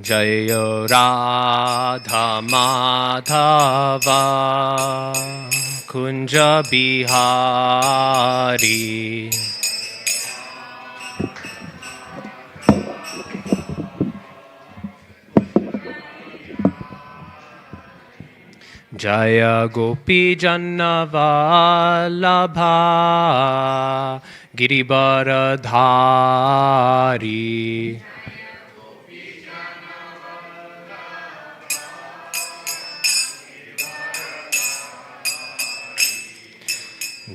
Jayo Radha Madhava Kunja Bihari Jaya Gopi Jannavallabha Giribaradhari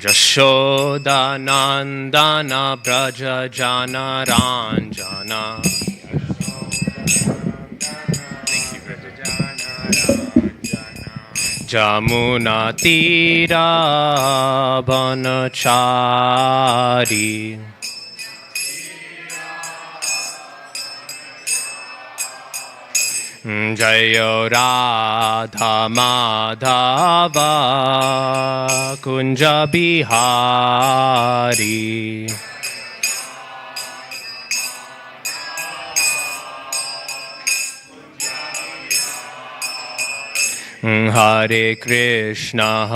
Jashoda Nandana Braja Jana Ranjana Jamuna Tira Banachari Jayo Radha Madhava Kunja Bihari Hare Krishna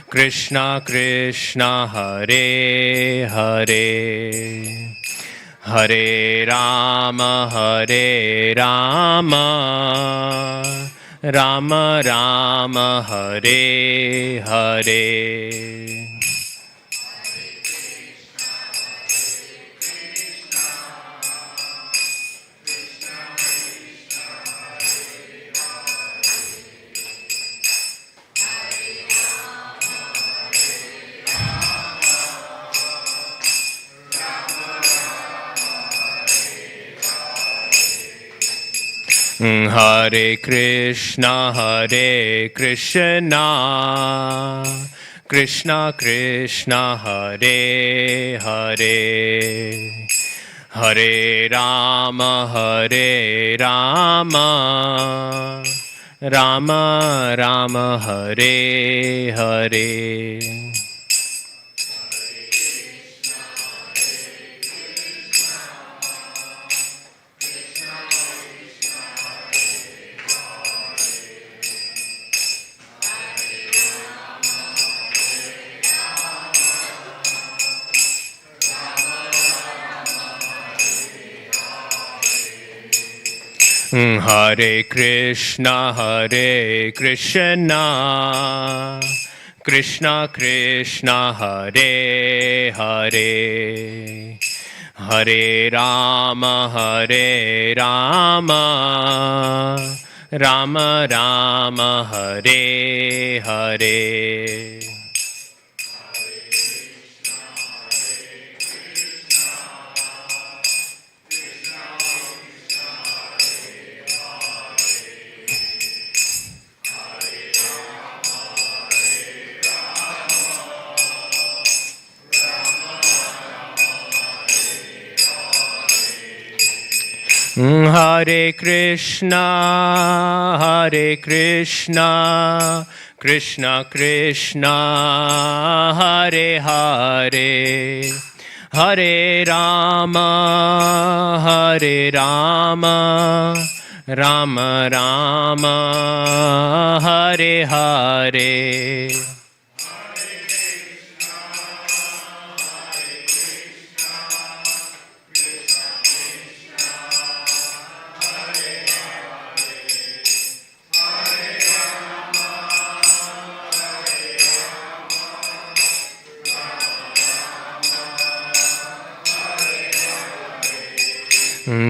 Krishna Krishna Hare Hare Hare Rama Rama Rama Hare Hare Hare Krishna Krishna Krishna Hare Hare Hare Rama Rama Rama Hare Hare Hare Krishna Krishna Krishna Hare Hare Hare Rama Rama Rama Hare Hare Hare Krishna Krishna Krishna Hare Hare Hare Rama Rama Rama Hare Hare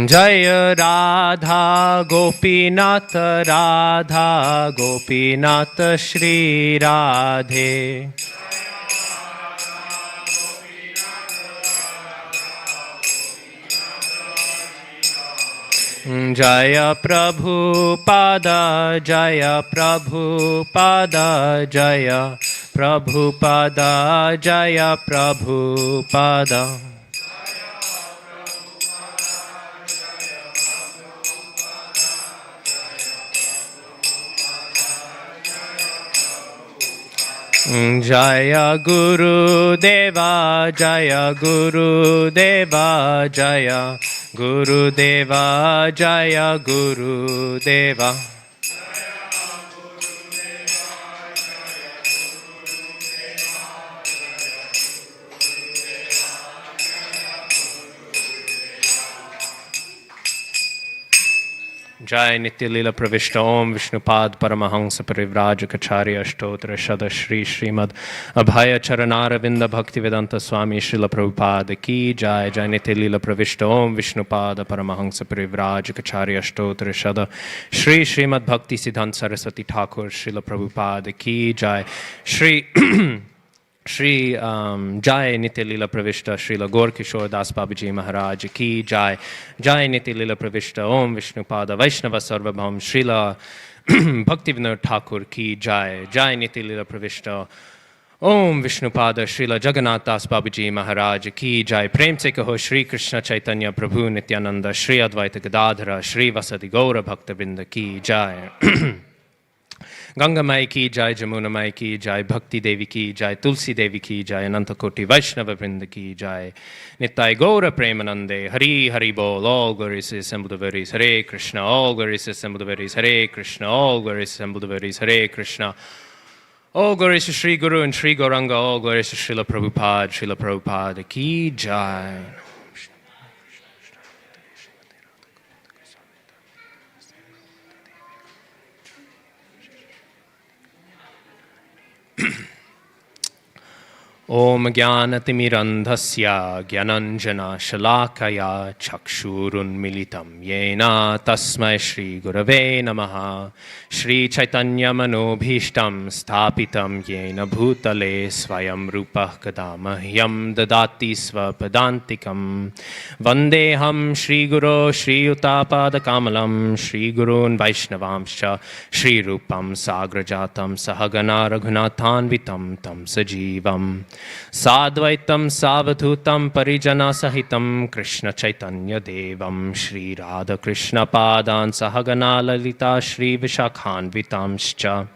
Jaya Radha Gopinath Shri Radhe Jaya Prabhupada Jaya Prabhupada Jaya Prabhupada Jaya Prabhupada Jaya Guru Deva, Jaya Guru Deva, Jaya Guru Deva, Jaya Guru Deva. Jai Nitya Lila Pravishta Om Vishnupad Paramahansa Parivrajacharya Ashtotra Shada Shri Srimad Abhaya Charanaravinda Bhaktivedanta Swami Srila Prabhupada Ki Jai Jai Nitya Lila Pravishta Om Vishnupad Paramahansa Parivrajacharya Ashtotra Shada Shri Srimad Bhakti Siddhanta Saraswati Thakur Srila Prabhupada Ki Jai Shri Jai Nitya Lila Pravishta Srila Gaur Kishore Das Babaji Maharaj Ki Jai Jai Nitya Lila Pravishta Om Vishnupada Vaishnava Sarvabhaum Srila Bhakti Vinod Thakur Ki Jai Jai Nitya Lila Pravishta Om Vishnupada Srila Jagannath Das Babaji Maharaj Ki Jai Prem Se Kaho Shri Krishna Chaitanya Prabhu Nityananda Shri Advaita Gadadhara Shri Vasadi Gaura Bhakta Vrinda Ki Jai Ganga Mai Ki Jai, Jamuna Mai Ki Jai, Bhakti Devi Ki Jai, Tulsi Devi Ki Jai, Ananta Koti Vaishnava Vrinda Ki Jai, Nittai Gaura Premanande, Hari Hari Bol, all glories assembled devotees, Hare Krishna, all glories assembled devotees, Hare Krishna, all glories assembled devotees, Hare Krishna, all glories to Sri Guru and Sri Gauranga, all glories to Srila Prabhupada Ki Jai. Om Jnanatimirandhasya Jnananjana Shalakaya Chakshurun Militam Yena Tasmai Shri Gurave Namaha Shri Chaitanya Manobhishtam Sthapitam Yena Bhutale Swayam Rupah Kadamahyam Dadati Svapadantikam Vandeham Shri Guru Shri Utapada Kamalam Shri Gurun Vaishnavamscha Shri Rupam Sagrajatam Sahagana Raghunathanvitam Tam Sajivam Sadvaitam Savadhutam Parijana Sahitam Krishna Chaitanya Devam Shri Radha Krishna Padan Sahagana Lalita Shri Vishakhanvitamscha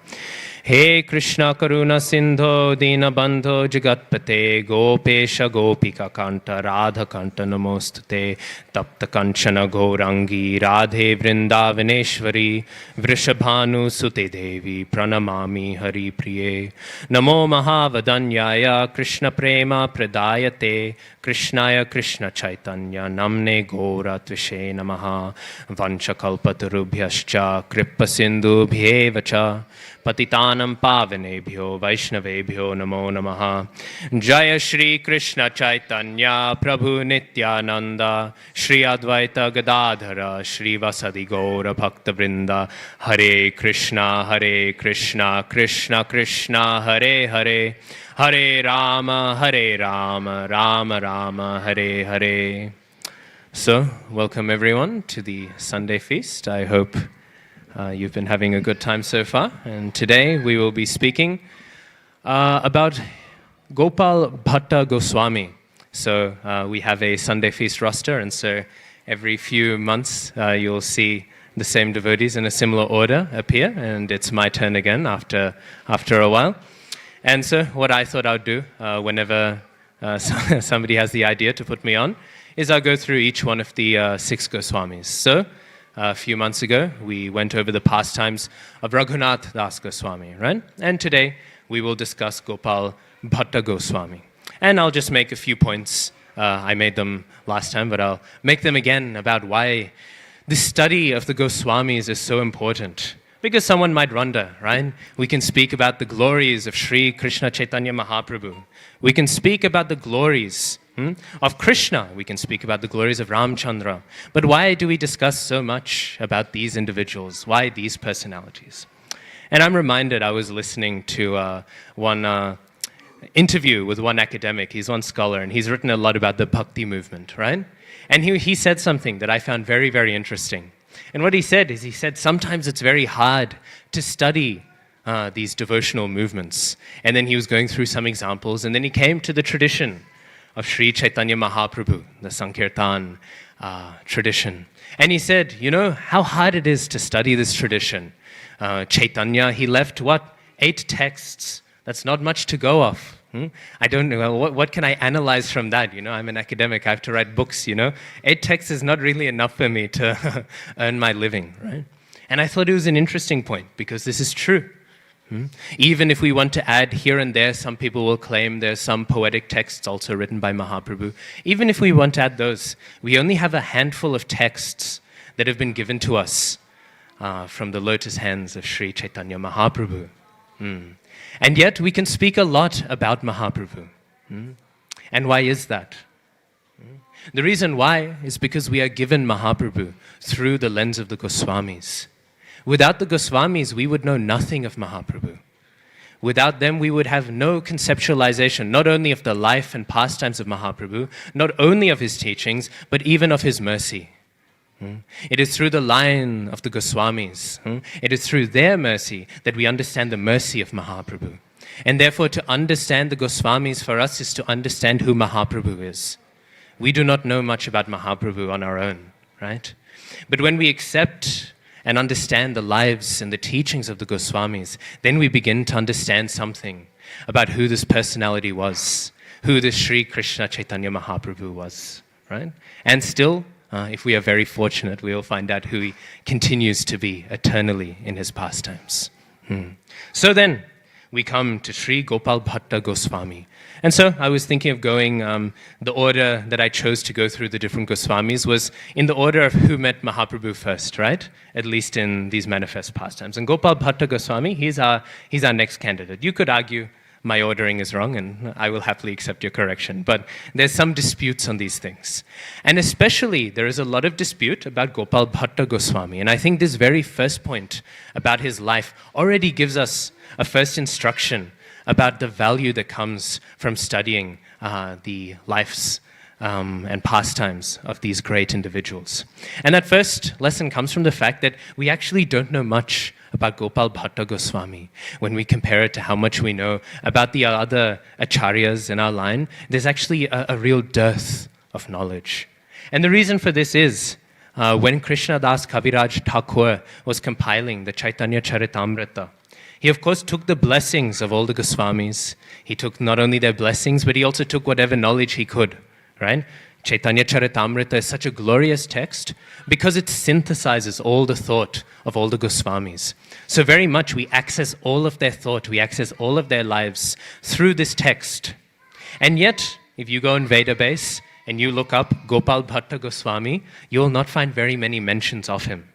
He Krishna Karuna Sindho Dina Bandho Jagatpate Gopesha Gopika Kanta Radha Kanta Namostate Tapta Kanchana Gourangi Radhe Vrindavaneshwari Vrishabhanu Sute Devi Pranamami Hari Priye Namo Mahavadanyaya Krishna Prema Pradayate Krishnaya Krishna Chaitanya Namne Gora Tvishe Namaha Vanchakalpatarubhyascha Kripa Sindhu Bhyevacha Patitanam Pavanebhyo Vaishnavebhyo Namo Namaha Jaya Shri Krishna Chaitanya Prabhu Nityananda Shri Advaita Gadadhara Shri Vasadi Gaura Bhakta Vrinda Hare Krishna Krishna Krishna Hare Hare Hare Rama Rama Rama Hare Hare. So, welcome everyone to the Sunday feast. I hope you've been having a good time so far. And today we will be speaking about Gopal Bhatta Goswami. So we have a Sunday feast roster, and so every few months you'll see the same devotees in a similar order appear, and it's my turn again after a while. And so what I thought I'd do whenever somebody has the idea to put me on is I'll go through each one of the 6 Goswamis. So a few months ago, we went over the pastimes of Raghunath Das Goswami, right? And today, we will discuss Gopal Bhatta Goswami. And I'll just make a few points. I made them last time, but I'll make them again about why the study of the Goswamis is so important. Because someone might wonder, right? We can speak about the glories of Sri Krishna Chaitanya Mahaprabhu. We can speak about the glories of Krishna. We can speak about the glories of Ramchandra. But why do we discuss so much about these individuals? Why these personalities? And I'm reminded, I was listening to one interview with one academic. He's one scholar, and he's written a lot about the bhakti movement, right? And he said something that I found very, very interesting. And what he said is, sometimes it's very hard to study these devotional movements. And then he was going through some examples, and then he came to the tradition of Sri Chaitanya Mahaprabhu, the Sankirtan tradition. And he said, you know how hard it is to study this tradition. Chaitanya, he left 8 texts That's not much to go off. I don't know, what can I analyze from that? I'm an academic, I have to write books, 8 texts is not really enough for me to earn my living, right? And I thought it was an interesting point, because this is true. Even if we want to add here and there, some people will claim there's some poetic texts also written by Mahaprabhu. Even if we want to add those, we only have a handful of texts that have been given to us from the lotus hands of Sri Chaitanya Mahaprabhu. And yet we can speak a lot about Mahaprabhu. And why is that? The reason why is because we are given Mahaprabhu through the lens of the Goswamis. Without the Goswamis, we would know nothing of Mahaprabhu. Without them, we would have no conceptualization, not only of the life and pastimes of Mahaprabhu, not only of his teachings, but even of his mercy. It is through the line of the Goswamis, it is through their mercy that we understand the mercy of Mahaprabhu. And therefore, to understand the Goswamis for us is to understand who Mahaprabhu is. We do not know much about Mahaprabhu on our own, right? But when we accept and understand the lives and the teachings of the Goswamis, then we begin to understand something about who this personality was, who this Sri Krishna Chaitanya Mahaprabhu was, right? And still, if we are very fortunate, we will find out who he continues to be eternally in his pastimes. So then, we come to Sri Gopal Bhatta Goswami. And so I was thinking of going, the order that I chose to go through the different Goswamis was in the order of who met Mahaprabhu first, right? At least in these manifest pastimes. And Gopal Bhatta Goswami, he's our next candidate. You could argue my ordering is wrong, and I will happily accept your correction. But there's some disputes on these things. And especially, there is a lot of dispute about Gopal Bhatta Goswami. And I think this very first point about his life already gives us a first instruction about the value that comes from studying the lives and pastimes of these great individuals. And that first lesson comes from the fact that we actually don't know much about Gopal Bhatta Goswami. When we compare it to how much we know about the other acharyas in our line, there's actually a real dearth of knowledge. And the reason for this is, when Krishna Das Kaviraj Thakur was compiling the Chaitanya Charitamrita, he of course took the blessings of all the Goswamis. He took not only their blessings, but he also took whatever knowledge he could, right? Chaitanya Charitamrita is such a glorious text because it synthesizes all the thought of all the Goswamis. So very much we access all of their thought, we access all of their lives through this text. And yet, if you go on Vedabase and you look up Gopal Bhatta Goswami, you will not find very many mentions of him.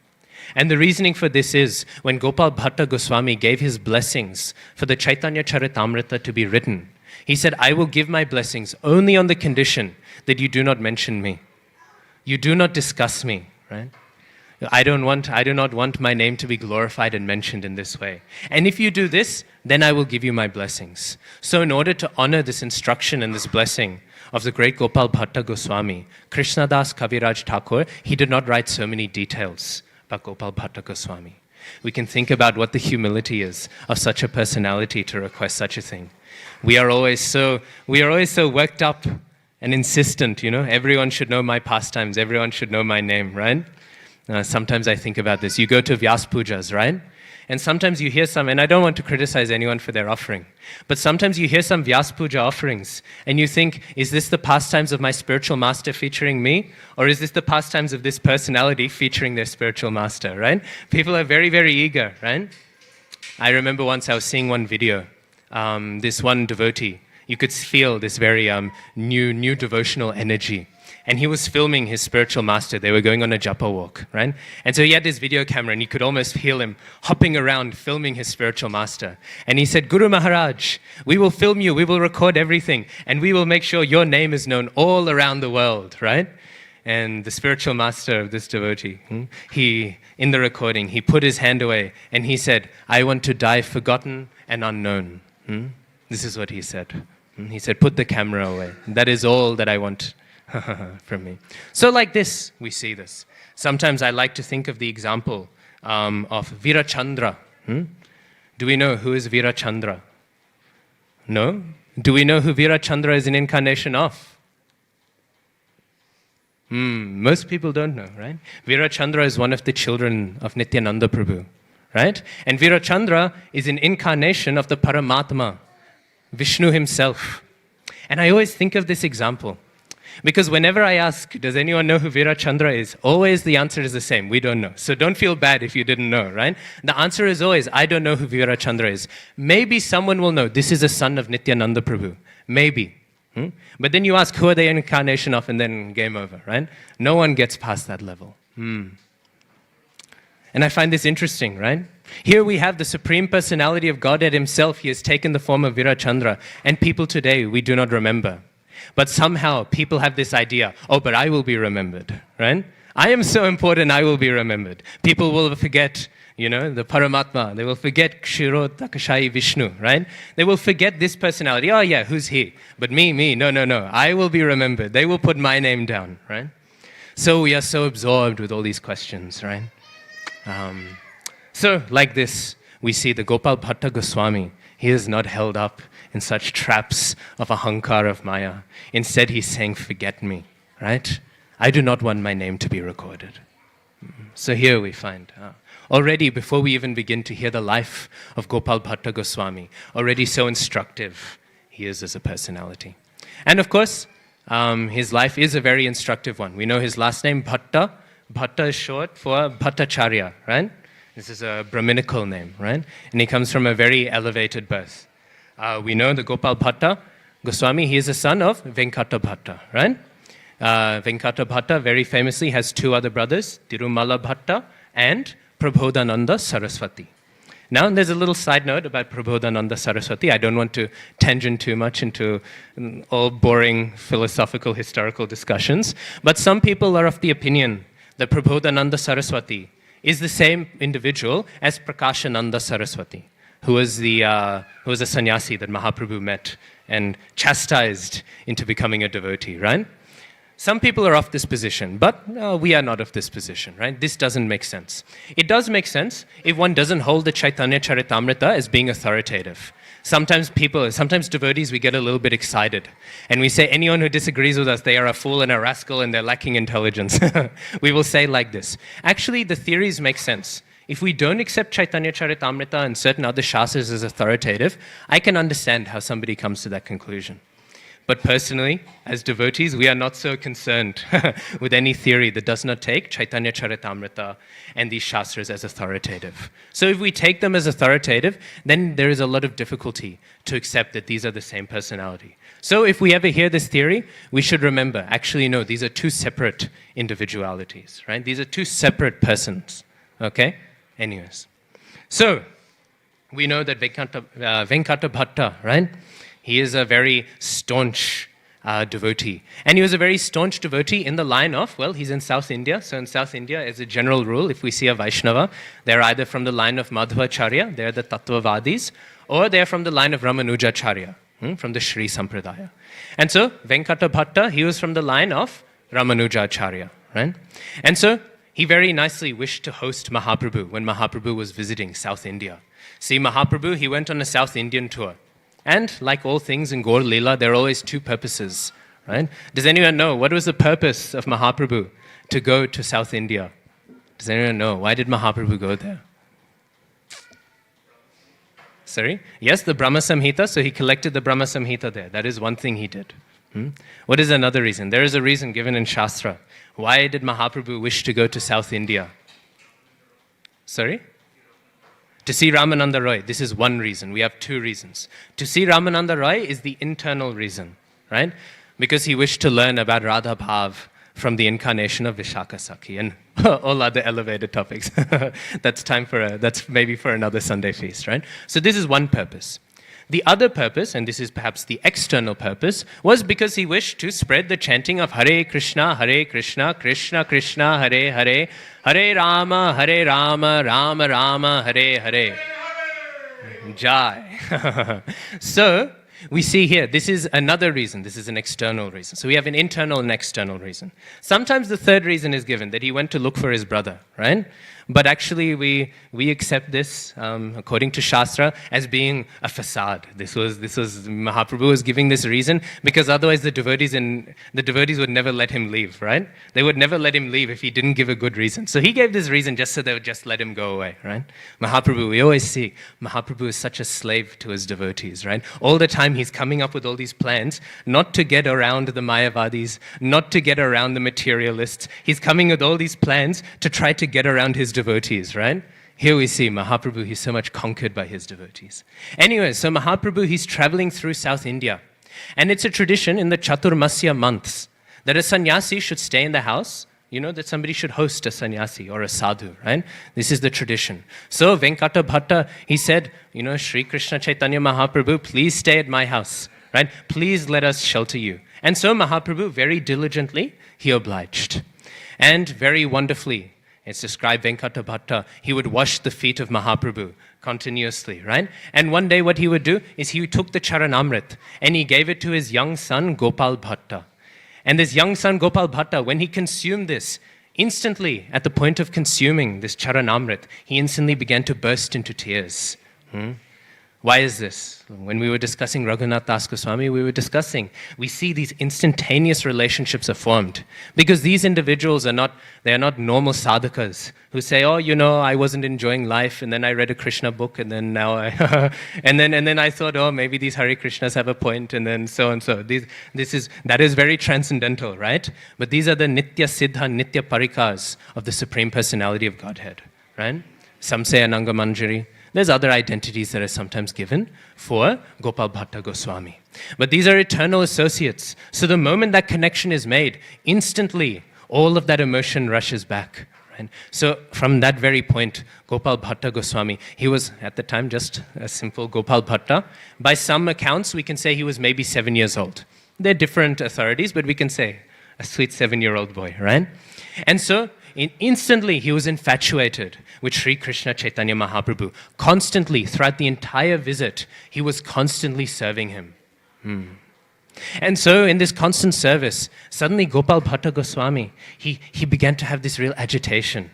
And the reasoning for this is, when Gopal Bhatta Goswami gave his blessings for the Chaitanya Charitamrita to be written, he said, I will give my blessings only on the condition that you do not mention me. You do not discuss me, right? I do not want my name to be glorified and mentioned in this way. And if you do this, then I will give you my blessings. So in order to honor this instruction and this blessing of the great Gopal Bhatta Goswami, Krishna Das Kaviraj Thakur, he did not write so many details about Gopal Bhatta Goswami. We can think about what the humility is of such a personality to request such a thing. We are always so worked up and insistent, everyone should know my pastimes, everyone should know my name, right? Sometimes I think about this. You go to Vyas Pujas, right? And sometimes you hear some, and I don't want to criticize anyone for their offering, but sometimes you hear some Vyas Puja offerings, and you think, is this the pastimes of my spiritual master featuring me? Or is this the pastimes of this personality featuring their spiritual master, right? People are very, very eager, right? I remember once I was seeing one video, this one devotee, you could feel this very new devotional energy. And he was filming his spiritual master. They were going on a japa walk, right? And so he had this video camera, and you could almost feel him hopping around, filming his spiritual master. And he said, Guru Maharaj, we will film you, we will record everything, and we will make sure your name is known all around the world, right? And the spiritual master of this devotee, in the recording, he put his hand away, and he said, I want to die forgotten and unknown. This is what he said. He said, put the camera away. That is all that I want from me. So like this, we see this. Sometimes I like to think of the example of Virachandra. Do we know who is Virachandra? No? Do we know who Virachandra is an incarnation of? Most people don't know, right? Virachandra is one of the children of Nityananda Prabhu, right? And Virachandra is an incarnation of the Paramatma. Vishnu himself. And I always think of this example because whenever I ask, does anyone know who Virachandra is? Always the answer is the same, we don't know. So don't feel bad if you didn't know, right? The answer is always, I don't know who Virachandra is. Maybe someone will know, this is a son of Nityananda Prabhu. Maybe. But then you ask, who are they an incarnation of? And then game over, right? No one gets past that level. And I find this interesting, right? Here we have the Supreme Personality of Godhead himself. He has taken the form of Virachandra. And people today, we do not remember. But somehow people have this idea, oh, but I will be remembered, right? I am so important, I will be remembered. People will forget, the Paramatma. They will forget Kshiro Takashai Vishnu, right? They will forget this personality. Oh, yeah, who's he? But me, no. I will be remembered. They will put my name down, right? So we are so absorbed with all these questions, right? So like this, we see the Gopal Bhatta Goswami. He is not held up in such traps of ahankar of Maya. Instead, he's saying, forget me, right? I do not want my name to be recorded. So here we find, already before we even begin to hear the life of Gopal Bhatta Goswami, already so instructive he is as a personality. And of course, his life is a very instructive one. We know his last name, Bhatta. Bhatta is short for Bhattacharya, right? This is a Brahminical name, right? And he comes from a very elevated birth. We know the Gopal Bhatta Goswami, he is a son of Venkata Bhatta, right? Venkata Bhatta very famously has two other brothers, Tirumala Bhatta and Prabodhananda Saraswati. Now, there's a little side note about Prabodhananda Saraswati. I don't want to tangent too much into all boring philosophical, historical discussions, but some people are of the opinion that Prabodhananda Saraswati is the same individual as Prakashananda Saraswati, who was a sannyasi that Mahaprabhu met and chastised into becoming a devotee, right? Some people are of this position, but we are not of this position, right? This doesn't make sense. It does make sense if one doesn't hold the Chaitanya Charitamrita as being authoritative. Sometimes devotees, we get a little bit excited. And we say, anyone who disagrees with us, they are a fool and a rascal and they're lacking intelligence. We will say like this. Actually, the theories make sense. If we don't accept Chaitanya Charitamrita and certain other shastras as authoritative, I can understand how somebody comes to that conclusion. But personally, as devotees, we are not so concerned with any theory that does not take Chaitanya Charitamrita and these shastras as authoritative. So if we take them as authoritative, then there is a lot of difficulty to accept that these are the same personality. So if we ever hear this theory, we should remember, actually, no, these are two separate individualities, right? These are two separate persons, okay? Anyways. So, we know that Venkata Bhatta, right? He is a very staunch devotee. And he was a very staunch devotee in the line of, well, he's in South India. So in South India, as a general rule, if we see a Vaishnava, they're either from the line of Madhvacharya, they're the Tattvavadis, or they're from the line of Ramanujacharya, from the Sri Sampradaya. And so Venkata Bhatta, he was from the line of Ramanujacharya, right? And so he very nicely wished to host Mahaprabhu when Mahaprabhu was visiting South India. See, Mahaprabhu, he went on a South Indian tour. And like all things in Gaur Leela, there are always two purposes, right? Does anyone know what was the purpose of Mahaprabhu to go to South India? Does anyone know? Why did Mahaprabhu go there? Sorry? Yes, the Brahma Samhita, so he collected the Brahma Samhita there. That is one thing he did. What is another reason? There is a reason given in Shastra. Why did Mahaprabhu wish to go to South India? Sorry? To see Ramananda Roy, this is one reason. We have two reasons. To see Ramananda Roy is the internal reason, right? Because he wished to learn about Radha Bhav from the incarnation of Vishaka Sakhi and all other elevated topics. That's maybe for another Sunday feast, right? So this is one purpose. The other purpose, and this is perhaps the external purpose, was because he wished to spread the chanting of Hare Krishna, Krishna Krishna, Hare Hare, Hare Rama, Rama Rama, Hare Hare. Jai. So, we see here, this is another reason. This is an external reason. So we have an internal and external reason. Sometimes the third reason is given, that he went to look for his brother, right? But actually, we accept this, according to Shastra, as being a facade. This was Mahaprabhu was giving this reason because otherwise the devotees would never let him leave, right? They would never let him leave if he didn't give a good reason. So he gave this reason just so they would just let him go away, right? Mahaprabhu, we always see Mahaprabhu is such a slave to his devotees, right? All the time he's coming up with all these plans, not to get around the Mayavadis, not to get around the materialists. He's coming with all these plans to try to get around his devotees, right? Here we see Mahaprabhu, he's so much conquered by his devotees. Anyway, so Mahaprabhu, he's traveling through South India. And it's a tradition in the Chaturmasya months that a sannyasi should stay in the house, that somebody should host a sannyasi or a sadhu, right? This is the tradition. So Venkata Bhatta, he said, Sri Krishna Chaitanya Mahaprabhu, please stay at my house, right? Please let us shelter you. And so Mahaprabhu, very diligently, he obliged. And very wonderfully, it's described Venkata Bhatta, he would wash the feet of Mahaprabhu continuously, right? And one day what he would do is he took the Charanamrit and he gave it to his young son Gopal Bhatta. And this young son Gopal Bhatta, when he consumed this, instantly at the point of consuming this Charanamrit, he instantly began to burst into tears. Why is this? When we were discussing Raghunath Das Goswami, we see these instantaneous relationships are formed. Because these individuals are not normal sadhakas who say, I wasn't enjoying life, and then I read a Krishna book, and then now and then I thought, maybe these Hare Krishnas have a point, and then so and so. That is very transcendental, right? But these are the Nitya Siddha, Nitya Parikars of the Supreme Personality of Godhead, right? Some say Ananga Manjari. There's other identities that are sometimes given for Gopal Bhatta Goswami. But these are eternal associates. So the moment that connection is made, instantly all of that emotion rushes back. Right? So from that very point, Gopal Bhatta Goswami, he was at the time just a simple Gopal Bhatta. By some accounts, we can say he was maybe 7 years old. There are different authorities, but we can say a sweet 7-year-old boy, right? And so instantly he was infatuated with Sri Krishna Chaitanya Mahaprabhu. Constantly, throughout the entire visit, he was constantly serving him. And so in this constant service, suddenly Gopal Bhatta Goswami, he began to have this real agitation.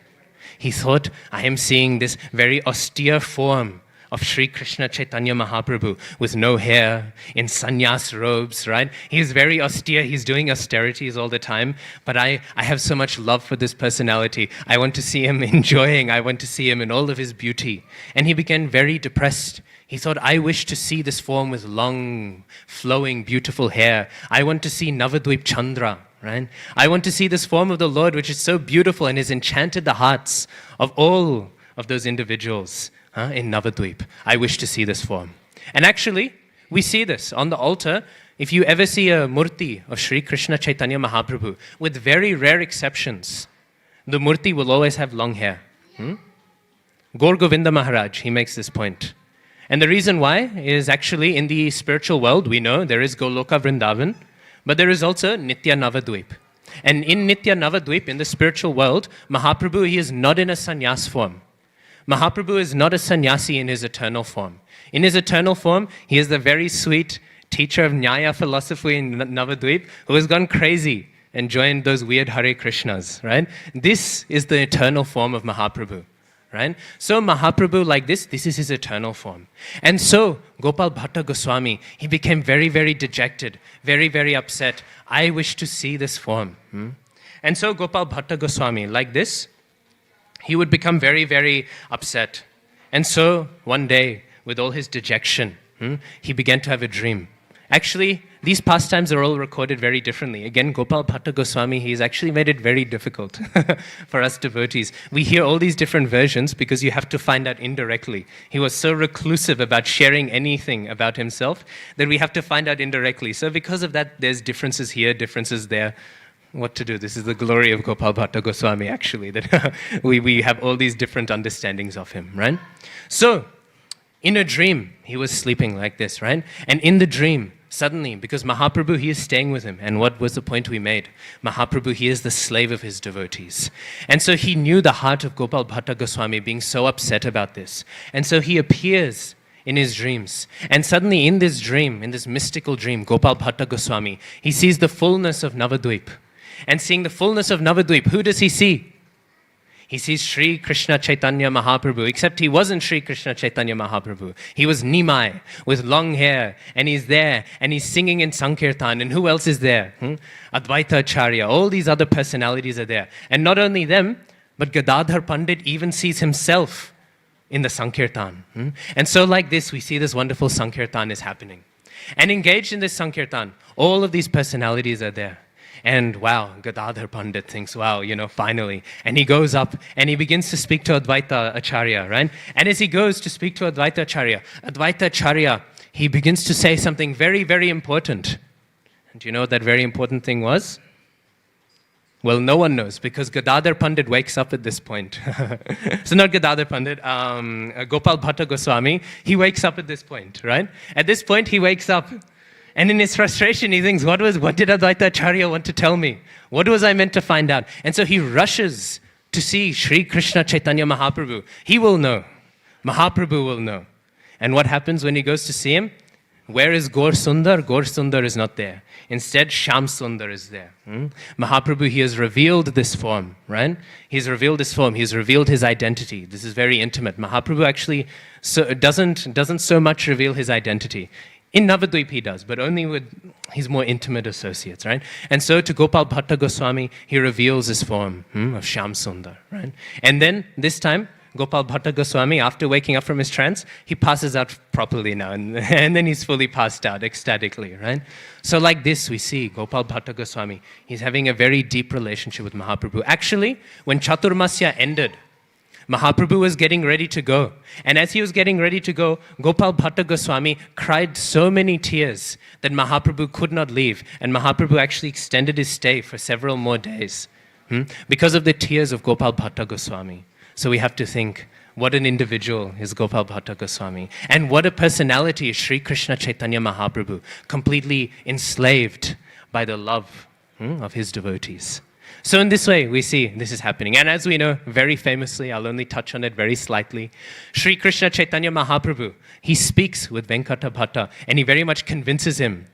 He thought, I am seeing this very austere form of Sri Krishna Chaitanya Mahaprabhu with no hair, in sannyas robes, right? He's very austere, he's doing austerities all the time, but I have so much love for this personality. I want to see him enjoying, I want to see him in all of his beauty. And he became very depressed. He thought, I wish to see this form with long, flowing, beautiful hair. I want to see Navadvip Chandra, right? I want to see this form of the Lord which is so beautiful and has enchanted the hearts of all of those individuals. In Navadvip. I wish to see this form. And actually, we see this on the altar. If you ever see a murti of Sri Krishna Chaitanya Mahaprabhu, with very rare exceptions, the murti will always have long hair. Gaur Govinda Maharaj, he makes this point. And the reason why is actually in the spiritual world, we know there is Goloka Vrindavan, but there is also Nitya Navadvip. And in Nitya Navadvip, in the spiritual world, Mahaprabhu, he is not in a sannyas form. Mahaprabhu is not a sannyasi in his eternal form. In his eternal form, he is the very sweet teacher of Nyaya philosophy in Navadvip who has gone crazy and joined those weird Hare Krishnas, right? This is the eternal form of Mahaprabhu, right? So Mahaprabhu, like this is his eternal form. And so Gopal Bhatta Goswami, he became very, very dejected, very, very upset. I wish to see this form. And so Gopal Bhatta Goswami, like this, he would become very, very upset. And so, one day, with all his dejection, he began to have a dream. Actually, these pastimes are all recorded very differently. Again, Gopal Bhatta Goswami, he's actually made it very difficult for us devotees. We hear all these different versions because you have to find out indirectly. He was so reclusive about sharing anything about himself that we have to find out indirectly. So because of that, there's differences here, differences there. What to do? This is the glory of Gopal Bhatta Goswami, actually, that we have all these different understandings of him, right? So, in a dream, he was sleeping like this, right? And in the dream, suddenly, because Mahaprabhu, he is staying with him. And what was the point we made? Mahaprabhu, he is the slave of his devotees. And so he knew the heart of Gopal Bhatta Goswami being so upset about this. And so he appears in his dreams. And suddenly in this dream, in this mystical dream, Gopal Bhatta Goswami, he sees the fullness of Navadvip. And seeing the fullness of Navadvip, who does he see? He sees Sri Krishna Chaitanya Mahaprabhu, except he wasn't Sri Krishna Chaitanya Mahaprabhu. He was Nimai with long hair, and he's there, and he's singing in Sankirtan. And who else is there? Advaita Acharya. All these other personalities are there. And not only them, but Gadadhar Pandit even sees himself in the Sankirtan. And so like this, we see this wonderful Sankirtan is happening. And engaged in this Sankirtan, all of these personalities are there. And wow, Gadadhar Pandit thinks, wow, finally. And he goes up and he begins to speak to Advaita Acharya, right? And as he goes to speak to Advaita Acharya, he begins to say something very, very important. And do you know what that very important thing was? Well, no one knows, because Gadadhar Pandit wakes up at this point. So not Gadadhar Pandit, Gopal Bhatta Goswami, he wakes up at this point, right? At this point, he wakes up. And in his frustration, he thinks, what did Advaita Acharya want to tell me? What was I meant to find out? And so he rushes to see Sri Krishna Chaitanya Mahaprabhu. He will know. Mahaprabhu will know. And what happens when he goes to see him? Where is Gaur Sundar? Gaur Sundar is not there. Instead, Shyam Sundar is there. Mahaprabhu, he has revealed this form, right? He's revealed this form. He's revealed his identity. This is very intimate. Mahaprabhu actually doesn't so much reveal his identity. In Navadvip he does, but only with his more intimate associates, right? And so to Gopal Bhatta Goswami, he reveals his form of Shyam Sundar, right? And then this time, Gopal Bhatta Goswami, after waking up from his trance, he passes out properly now, and then he's fully passed out ecstatically, right? So like this, we see Gopal Bhatta Goswami, he's having a very deep relationship with Mahaprabhu. Actually, when Chaturmasya ended, Mahaprabhu was getting ready to go. And as he was getting ready to go, Gopal Bhatta Goswami cried so many tears that Mahaprabhu could not leave. And Mahaprabhu actually extended his stay for several more days because of the tears of Gopal Bhatta Goswami. So we have to think, what an individual is Gopal Bhatta Goswami. And what a personality is Sri Krishna Chaitanya Mahaprabhu, completely enslaved by the love of his devotees. So in this way, we see this is happening. And as we know, very famously, I'll only touch on it very slightly, Sri Krishna Chaitanya Mahaprabhu, he speaks with Venkata Bhatta, and he very much convinces him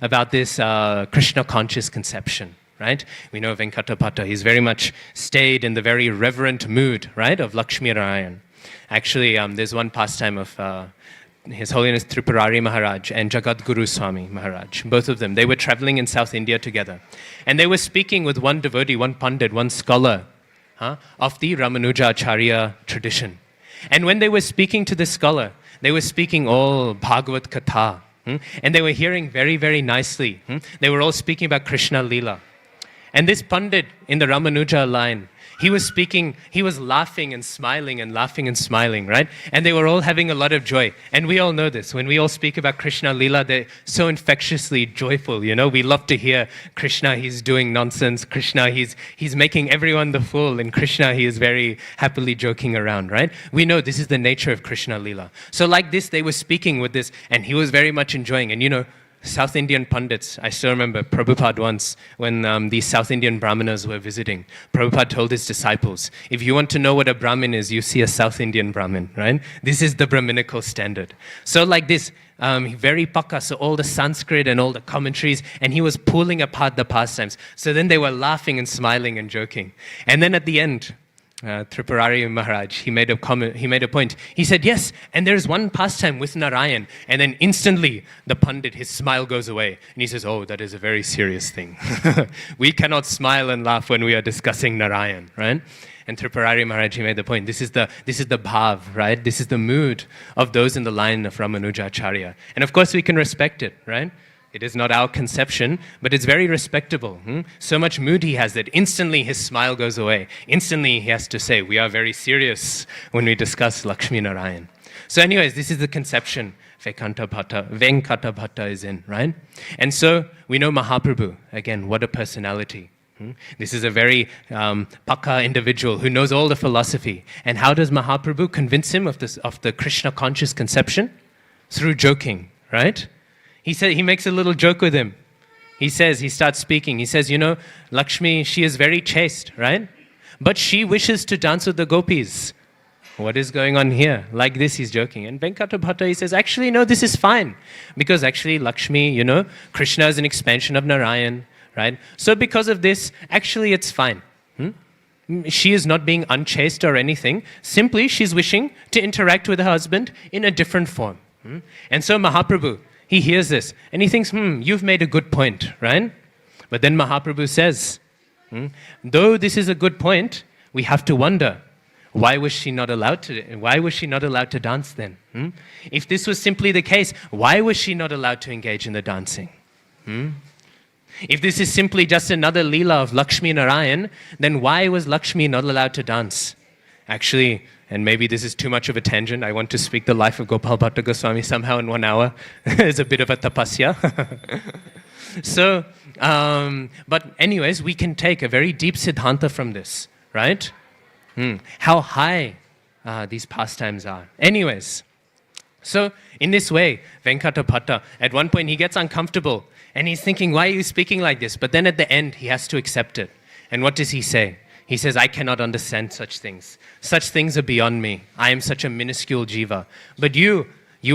about this Krishna conscious conception, right? We know Venkata Bhatta, he's very much stayed in the very reverent mood, right, of Lakshmi Narayan. Actually, there's one pastime of His Holiness Tripurari Maharaj and Jagat Guru Swami Maharaj, both of them, they were traveling in South India together. And they were speaking with one devotee, one pandit, one scholar of the Ramanuja Acharya tradition. And when they were speaking to this scholar, they were speaking all Bhagavad Katha. And they were hearing very, very nicely. They were all speaking about Krishna Leela. And this pandit in the Ramanuja line, he was speaking, he was laughing and smiling, right? And they were all having a lot of joy. And we all know this. When we all speak about Krishna Leela, they're so infectiously joyful, We love to hear Krishna, he's doing nonsense. Krishna, he's making everyone the fool. And Krishna, he is very happily joking around, right? We know this is the nature of Krishna Leela. So like this, they were speaking with this, and he was very much enjoying. And South Indian Pandits, I still remember Prabhupada once, when these South Indian Brahmanas were visiting, Prabhupada told his disciples, if you want to know what a Brahmin is, you see a South Indian Brahmin, right? This is the Brahminical standard. So like this, very pakka, so all the Sanskrit and all the commentaries, and he was pulling apart the pastimes. So then they were laughing and smiling and joking. And then at the end, Tripurari Maharaj, he made a point. He said, yes, and there's one pastime with Narayan. And then instantly, the Pandit, his smile goes away. And he says, oh, that is a very serious thing. We cannot smile and laugh when we are discussing Narayan, right? And Tripurari Maharaj, he made the point. This is the bhav, right? This is the mood of those in the line of Ramanuja Acharya. And of course, we can respect it, right? It is not our conception, but it's very respectable. So much mood he has that instantly his smile goes away. Instantly he has to say, we are very serious when we discuss Lakshmi Narayan. So anyways, this is the conception Venkata Bhatta is in, right? And so we know Mahaprabhu, again, what a personality. This is a very pakka individual who knows all the philosophy. And how does Mahaprabhu convince him of the Krishna conscious conception? Through joking, right? He makes a little joke with him. He starts speaking. He says, Lakshmi, she is very chaste, right? But she wishes to dance with the gopis. What is going on here? Like this, he's joking. And Venkata Bhatta, he says, actually, no, this is fine. Because actually, Lakshmi, Krishna is an expansion of Narayan, right? So because of this, actually, it's fine. she is not being unchaste or anything. Simply, she's wishing to interact with her husband in a different form. And so Mahaprabhu, he hears this and he thinks, you've made a good point, right? But then Mahaprabhu says, though this is a good point, we have to wonder, why was she not allowed to dance then? If this was simply the case, why was she not allowed to engage in the dancing? If this is simply just another Leela of Lakshmi Narayan, then why was Lakshmi not allowed to dance? Actually, and maybe this is too much of a tangent, I want to speak the life of Gopal Bhatta Goswami somehow in 1 hour. It's a bit of a tapasya. So, but anyways, we can take a very deep siddhanta from this, right? How high these pastimes are. Anyways, so in this way, Venkata Bhatta, at one point he gets uncomfortable and he's thinking, why are you speaking like this? But then at the end, he has to accept it. And what does he say? He says, I cannot understand such things. Such things are beyond me. I am such a minuscule jiva. But you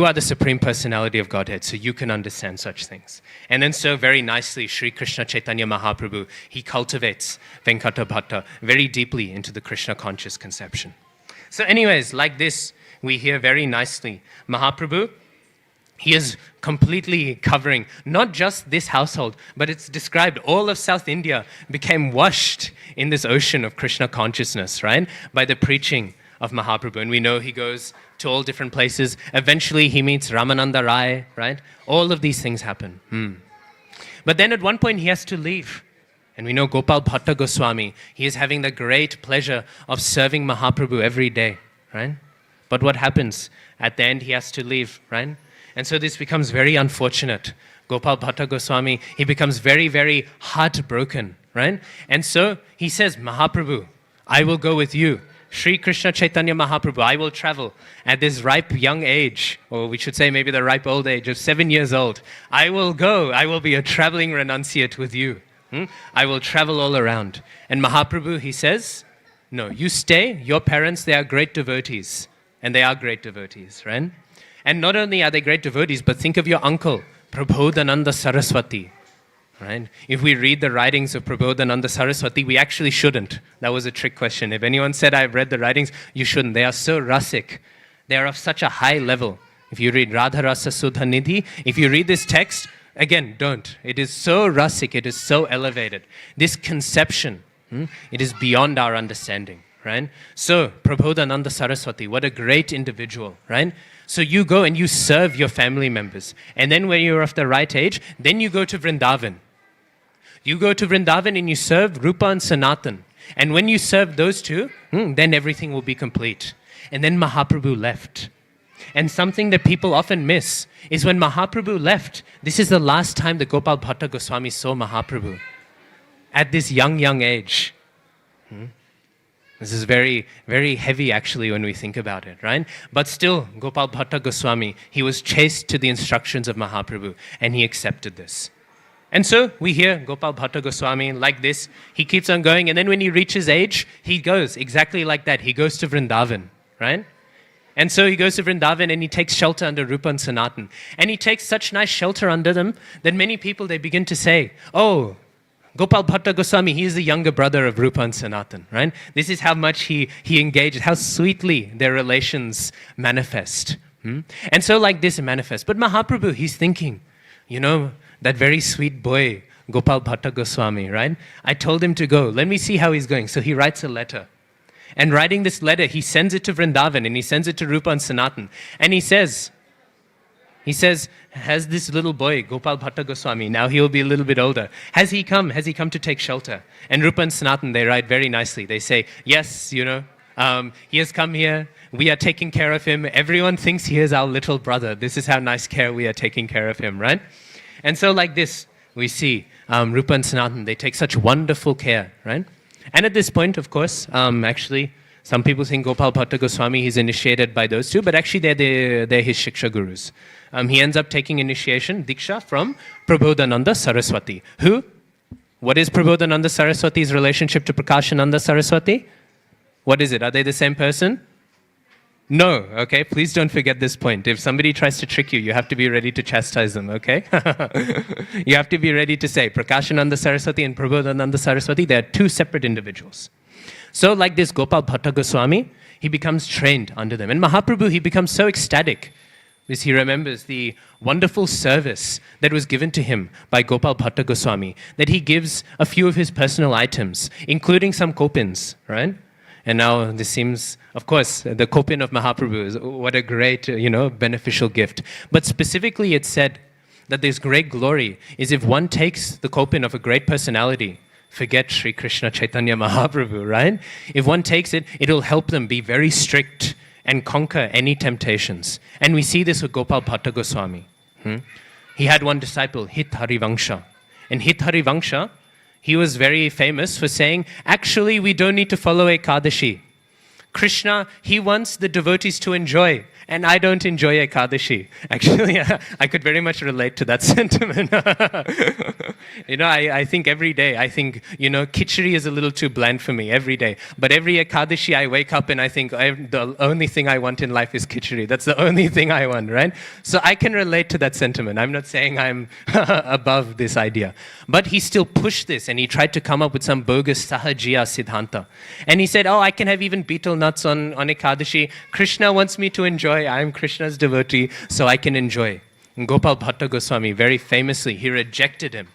are the Supreme Personality of Godhead, so you can understand such things. And then so very nicely, Sri Krishna Chaitanya Mahaprabhu, he cultivates Venkata Bhatta very deeply into the Krishna conscious conception. So anyways, like this, we hear very nicely, Mahaprabhu, he is completely covering not just this household, but it's described all of South India became washed in this ocean of Krishna consciousness, right? By the preaching of Mahaprabhu. And we know he goes to all different places. Eventually he meets Ramananda Rai, right? All of these things happen. But then at one point he has to leave. And we know Gopal Bhatta Goswami, he is having the great pleasure of serving Mahaprabhu every day, right? But what happens? At the end he has to leave, right? And so this becomes very unfortunate. Gopal Bhatta Goswami, he becomes very, very heartbroken, right? And so he says, Mahaprabhu, I will go with you. Sri Krishna Chaitanya Mahaprabhu, I will travel at this ripe young age, or we should say maybe the ripe old age of 7 years old. I will go, I will be a traveling renunciate with you. I will travel all around. And Mahaprabhu, he says, no, you stay, your parents, they are great devotees. And they are great devotees, right? And not only are they great devotees, but think of your uncle, Prabodhananda Saraswati, right? If we read the writings of Prabodhananda Saraswati, we actually shouldn't. That was a trick question. If anyone said, I've read the writings, you shouldn't. They are so rasic. They are of such a high level. If you read Radha Rasa Sudha Nidhi, if you read this text, again, don't. It is so rasic, it is so elevated. This conception, it is beyond our understanding, right? So, Prabodhananda Saraswati, what a great individual, right? So you go and you serve your family members. And then when you're of the right age, then you go to Vrindavan. You go to Vrindavan and you serve Rupa and Sanatan. And when you serve those two, then everything will be complete. And then Mahaprabhu left. And something that people often miss is when Mahaprabhu left, this is the last time that Gopal Bhatta Goswami saw Mahaprabhu. At this young age. This is very, very heavy actually when we think about it, right? But still, Gopal Bhatta Goswami, he was chaste to the instructions of Mahaprabhu and he accepted this. And so we hear Gopal Bhatta Goswami like this, he keeps on going and then when he reaches age, he goes exactly like that. He goes to Vrindavan, right? And so he goes to Vrindavan and he takes shelter under Rupa and Sanatan. And he takes such nice shelter under them that many people, they begin to say, oh, Gopal Bhatta Goswami, he is the younger brother of Rupa and Sanatan, right? This is how much he engages, how sweetly their relations manifest. And so like this manifests. But Mahaprabhu, he's thinking, you know, that very sweet boy, Gopal Bhatta Goswami, right? I told him to go. Let me see how he's going. So he writes a letter. And writing this letter, he sends it to Vrindavan and he sends it to Rupa and Sanatan. And he says, has this little boy, Gopal Bhatta Goswami, now he will be a little bit older, has he come to take shelter? And Rupa and Sanatan, they write very nicely. They say, yes, you know, he has come here, we are taking care of him, everyone thinks he is our little brother. This is how nice care we are taking care of him, right? And so like this, we see Rupa and Sanatan, they take such wonderful care, right? And at this point, of course, actually, some people think Gopal Bhatta Goswami, he's initiated by those two, but actually they're his Shiksha Gurus. He ends up taking initiation, Diksha, from Prabodhananda Saraswati. Who? What is Prabodhananda Saraswati's relationship to Prakashananda Saraswati? What is it? Are they the same person? No, okay? Please don't forget this point. If somebody tries to trick you, you have to be ready to chastise them, okay? You have to be ready to say, Prakashananda Saraswati and Prabodhananda Saraswati, they are two separate individuals. So like this Gopal Bhatta Goswami, he becomes trained under them. And Mahaprabhu, he becomes so ecstatic because he remembers the wonderful service that was given to him by Gopal Bhatta Goswami, that he gives a few of his personal items, including some kopins, right? And now this seems, of course, the kopin of Mahaprabhu is what a great, beneficial gift. But specifically it said that this great glory is if one takes the kopin of a great personality. Forget Sri Krishna Chaitanya Mahaprabhu, right? If one takes it, it'll help them be very strict and conquer any temptations. And we see this with Gopal Bhatta Goswami. He had one disciple, Hit Harivangsha. And Hit Harivangsha, he was very famous for saying, actually, we don't need to follow Ekadashi. Krishna, he wants the devotees to enjoy, and I don't enjoy Ekadashi. Actually, I could very much relate to that sentiment. I think every day, khichdi is a little too bland for me every day. But every Ekadashi, I wake up and I think the only thing I want in life is khichdi. That's the only thing I want, right? So I can relate to that sentiment. I'm not saying I'm above this idea. But he still pushed this, and he tried to come up with some bogus Sahajiya Siddhanta. And he said, I can have even beetle nuts on Ekadashi. Krishna wants me to enjoy. I'm Krishna's devotee, so I can enjoy. And Gopal Bhatta Goswami, very famously, he rejected him.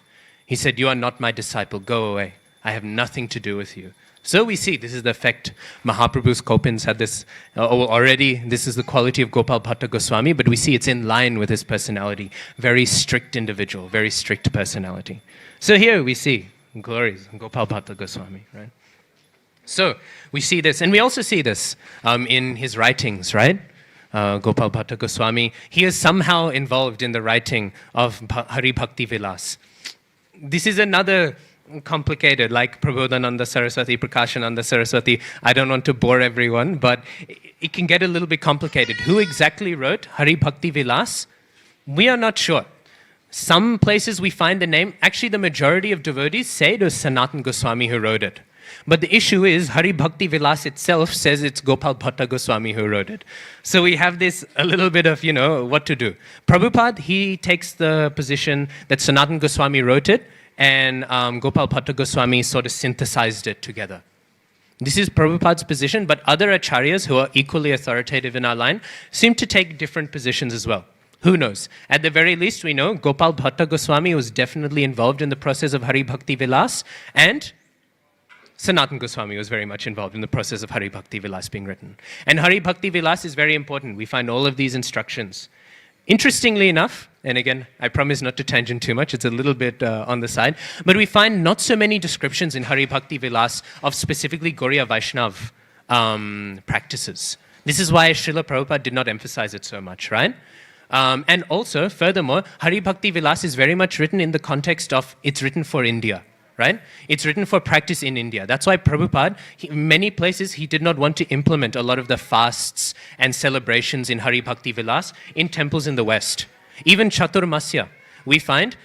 He said, you are not my disciple. Go away. I have nothing to do with you. So we see this is the effect. Mahaprabhu's kopins had this already. This is the quality of Gopal Bhatta Goswami, but we see it's in line with his personality. Very strict individual, very strict personality. So here we see glories of Gopal Bhatta Goswami, right? So we see this, and we also see this in his writings, right? Gopal Bhatta Goswami, he is somehow involved in the writing of Hari Bhakti Vilas. This is another complicated, like Prabodhananda Saraswati, Prakashananda Saraswati. I don't want to bore everyone, but it can get a little bit complicated. Who exactly wrote Hari Bhakti Vilas? We are not sure. Some places we find the name. Actually, the majority of devotees say it was Sanatan Goswami who wrote it. But the issue is, Hari Bhakti Vilas itself says it's Gopal Bhatta Goswami who wrote it. So we have this a little bit of, what to do. Prabhupada, he takes the position that Sanatan Goswami wrote it, and Gopal Bhatta Goswami sort of synthesized it together. This is Prabhupada's position, but other acharyas who are equally authoritative in our line seem to take different positions as well. Who knows? At the very least, we know Gopal Bhatta Goswami was definitely involved in the process of Hari Bhakti Vilas, and Sanatan Goswami was very much involved in the process of Hari Bhakti Vilas being written. And Hari Bhakti Vilas is very important. We find all of these instructions. Interestingly enough, and again, I promise not to tangent too much, it's a little bit on the side, but we find not so many descriptions in Hari Bhakti Vilas of specifically Gauriya Vaishnav practices. This is why Srila Prabhupada did not emphasize it so much, right? And also, furthermore, Hari Bhakti Vilas is very much written in the context of it's written for India. Right? It's written for practice in India. That's why Prabhupada, many places, he did not want to implement a lot of the fasts and celebrations in Hari Bhakti Vilas in temples in the West. Even Chaturmasya, we find,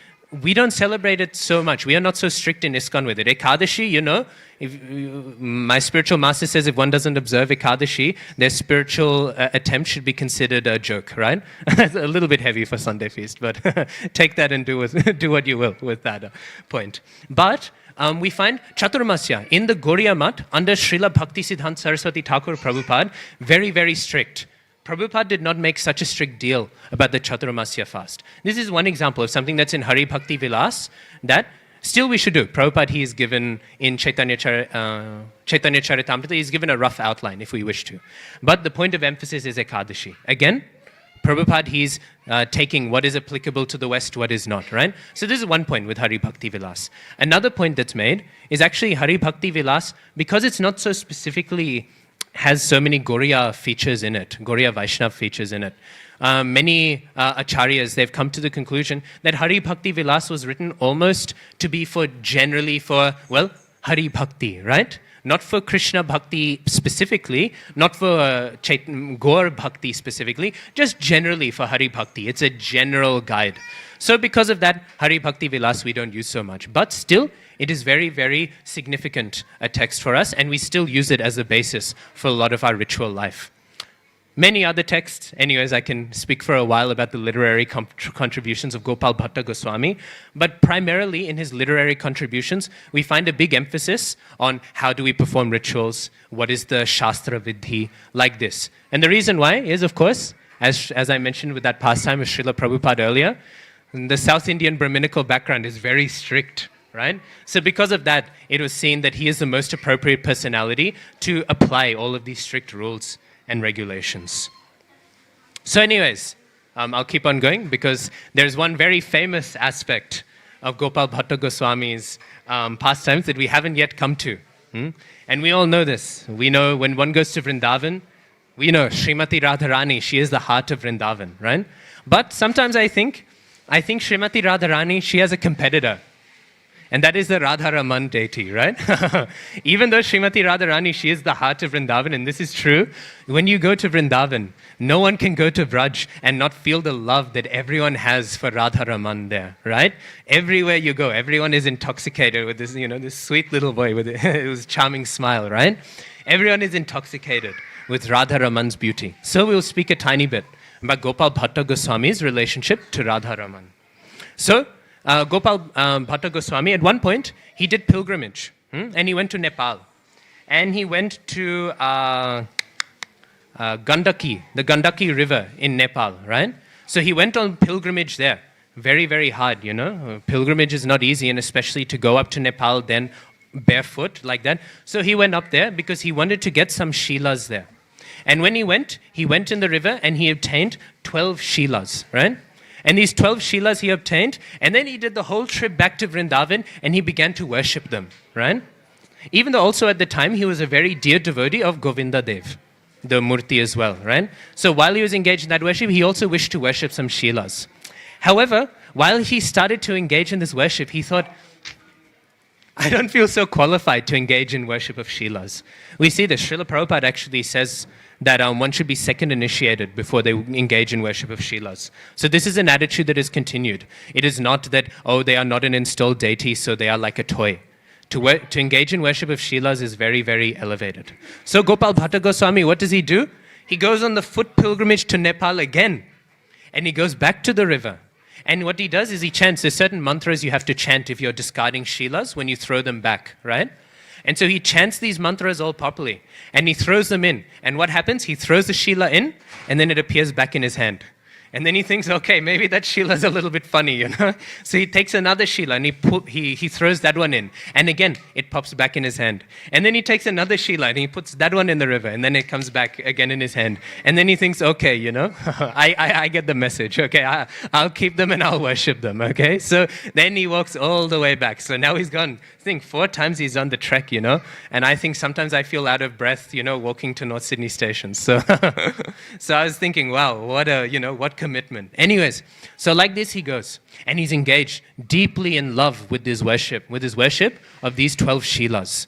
we don't celebrate it so much. We are not so strict in ISKCON with it. Ekadashi, my spiritual master says if one doesn't observe Ekadashi, their spiritual attempt should be considered a joke, right? It's a little bit heavy for Sunday feast, but take that and do what you will with that point. But we find Chaturmasya in the Gauriya Math under Srila Bhaktisiddhanta Saraswati Thakur Prabhupada, very, very strict. Prabhupada did not make such a strict deal about the Chaturmasya fast. This is one example of something that's in Hari Bhakti Vilas that still we should do. Prabhupada, he is given in Chaitanya Charitamrita, he is given a rough outline if we wish to. But the point of emphasis is Ekadashi. Again, Prabhupada, he's taking what is applicable to the West, what is not, right? So this is one point with Hari Bhakti Vilas. Another point that's made is actually Hari Bhakti Vilas, because it's not so specifically has so many Gauriya features in it, Gauriya Vaishnav features in it. Many acharyas, they've come to the conclusion that Hari Bhakti Vilas was written almost to be generally for Hari Bhakti, right? Not for Krishna Bhakti specifically, not for Gaur Bhakti specifically, just generally for Hari Bhakti. It's a general guide. So because of that, Hari Bhakti Vilas we don't use so much. But still, it is very, very significant a text for us, and we still use it as a basis for a lot of our ritual life. Many other texts. Anyways, I can speak for a while about the literary contributions of Gopal Bhatta Goswami. But primarily in his literary contributions, we find a big emphasis on how do we perform rituals, what is the Shastra Vidhi, like this. And the reason why is, of course, as I mentioned with that pastime of Srila Prabhupada earlier, the South Indian Brahminical background is very strict, right? So because of that, it was seen that he is the most appropriate personality to apply all of these strict rules and regulations. So anyways, I'll keep on going because there's one very famous aspect of Gopal Bhatta Goswami's pastimes that we haven't yet come to. And we all know this. We know when one goes to Vrindavan, we know Srimati Radharani, she is the heart of Vrindavan, right? But sometimes I think Srimati Radharani, she has a competitor. And that is the Radharaman deity, right? Even though Srimati Radharani, she is the heart of Vrindavan, and this is true, when you go to Vrindavan, no one can go to Vraj and not feel the love that everyone has for Radharaman there, right? Everywhere you go, everyone is intoxicated with this, this sweet little boy with his charming smile, right? Everyone is intoxicated with Radharaman's beauty. So we'll speak a tiny bit about Gopal Bhatta Goswami's relationship to Radharaman. So, Gopal Bhatta Goswami, at one point, he did pilgrimage, and he went to Nepal. And he went to Gandaki, the Gandaki River in Nepal, right? So he went on pilgrimage there. Very, very hard, Pilgrimage is not easy, and especially to go up to Nepal then barefoot like that. So he went up there because he wanted to get some shilas there. And when he went in the river and he obtained 12 shilas, right? And these 12 shilas he obtained, and then he did the whole trip back to Vrindavan and he began to worship them, right? Even though also at the time he was a very dear devotee of Govinda Dev, the Murti as well, right? So while he was engaged in that worship, he also wished to worship some shilas. However, while he started to engage in this worship, he thought, I don't feel so qualified to engage in worship of shilas. We see that Srila Prabhupada actually says that one should be second initiated before they engage in worship of shilas. So this is an attitude that is continued. It is not that, they are not an installed deity, so they are like a toy. To engage in worship of shilas is very, very elevated. So Gopal Bhatta Goswami, what does he do? He goes on the foot pilgrimage to Nepal again. And he goes back to the river. And what he does is he chants. There's certain mantras you have to chant if you're discarding shilas when you throw them back, right? And so he chants these mantras all properly. And he throws them in. And what happens? He throws the shila in, and then it appears back in his hand. And then he thinks, okay, maybe that shila's a little bit funny, So he takes another shila and he throws that one in. And again, it pops back in his hand. And then he takes another shila and he puts that one in the river. And then it comes back again in his hand. And then he thinks, okay, I get the message. Okay, I'll keep them and I'll worship them, okay? So then he walks all the way back. So now he's gone, I think 4 times he's on the trek, And I think sometimes I feel out of breath, walking to North Sydney Station. So so I was thinking, wow, what commitment. Anyways, so like this he goes, and he's engaged deeply in love with his worship of these 12 shilas.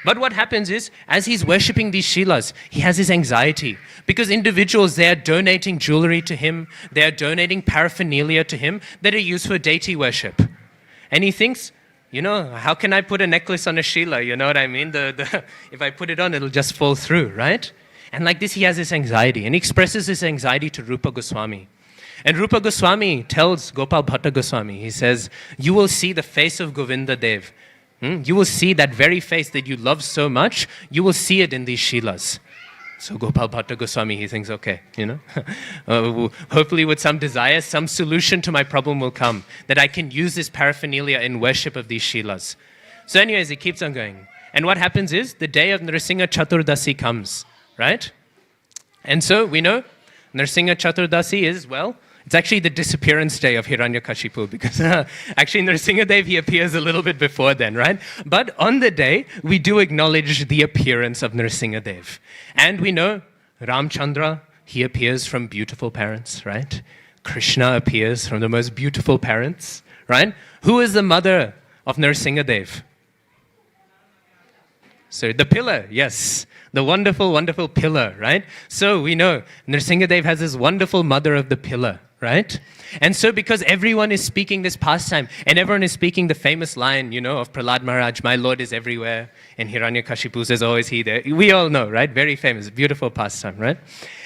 But what happens is, as he's worshipping these shilas, he has his anxiety, because individuals, they are donating jewelry to him, they are donating paraphernalia to him that are used for deity worship. And he thinks, how can I put a necklace on a shila? You know what I mean? If I put it on, it'll just fall through, right? And like this, he has this anxiety, and he expresses his anxiety to Rupa Goswami. And Rupa Goswami tells Gopal Bhatta Goswami, he says, you will see the face of Govinda Dev. You will see that very face that you love so much, you will see it in these shilas. So Gopal Bhatta Goswami, he thinks, okay, hopefully with some desire, some solution to my problem will come, that I can use this paraphernalia in worship of these shilas. So anyways, he keeps on going. And what happens is, the day of Nrsimha Chaturdasi comes. Right? And so we know Nrsimha Chaturdasi is, it's actually the disappearance day of Hiranyakashipu, because actually Nrsimha Dev, he appears a little bit before then, right? But on the day, we do acknowledge the appearance of Nrsimha Dev. And we know Ramchandra, he appears from beautiful parents, right? Krishna appears from the most beautiful parents, right? Who is the mother of Nrsimha Dev? So the pillar, yes. The wonderful, wonderful pillar, right? So we know Nrsimha Dev has this wonderful mother of the pillar, right? And so because everyone is speaking this pastime, and everyone is speaking the famous line, of Prahlad Maharaj, my Lord is everywhere, and Hiranyakashipu says, oh, is he there? We all know, right? Very famous, beautiful pastime, right?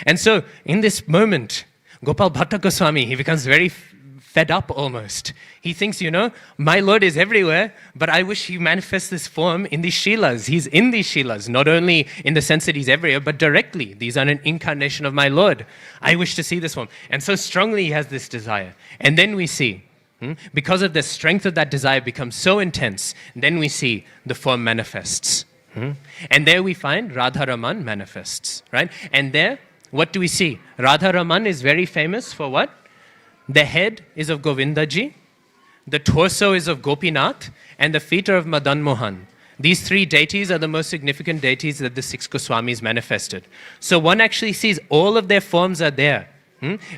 And so in this moment, Gopal Bhatta Goswami, he becomes very fed up almost. He thinks, my Lord is everywhere, but I wish he manifests this form in these Shilas. He's in these Shilas, not only in the sense that he's everywhere, but directly. These are an incarnation of my Lord. I wish to see this form. And so strongly he has this desire. And then we see, because of the strength of that desire becomes so intense, then we see the form manifests. And there we find Radha Raman manifests, right? And there, what do we see? Radha Raman is very famous for what? The head is of Govindaji, the torso is of Gopinath, and the feet are of Madan Mohan. These three deities are the most significant deities that the six Goswamis manifested. So one actually sees all of their forms are there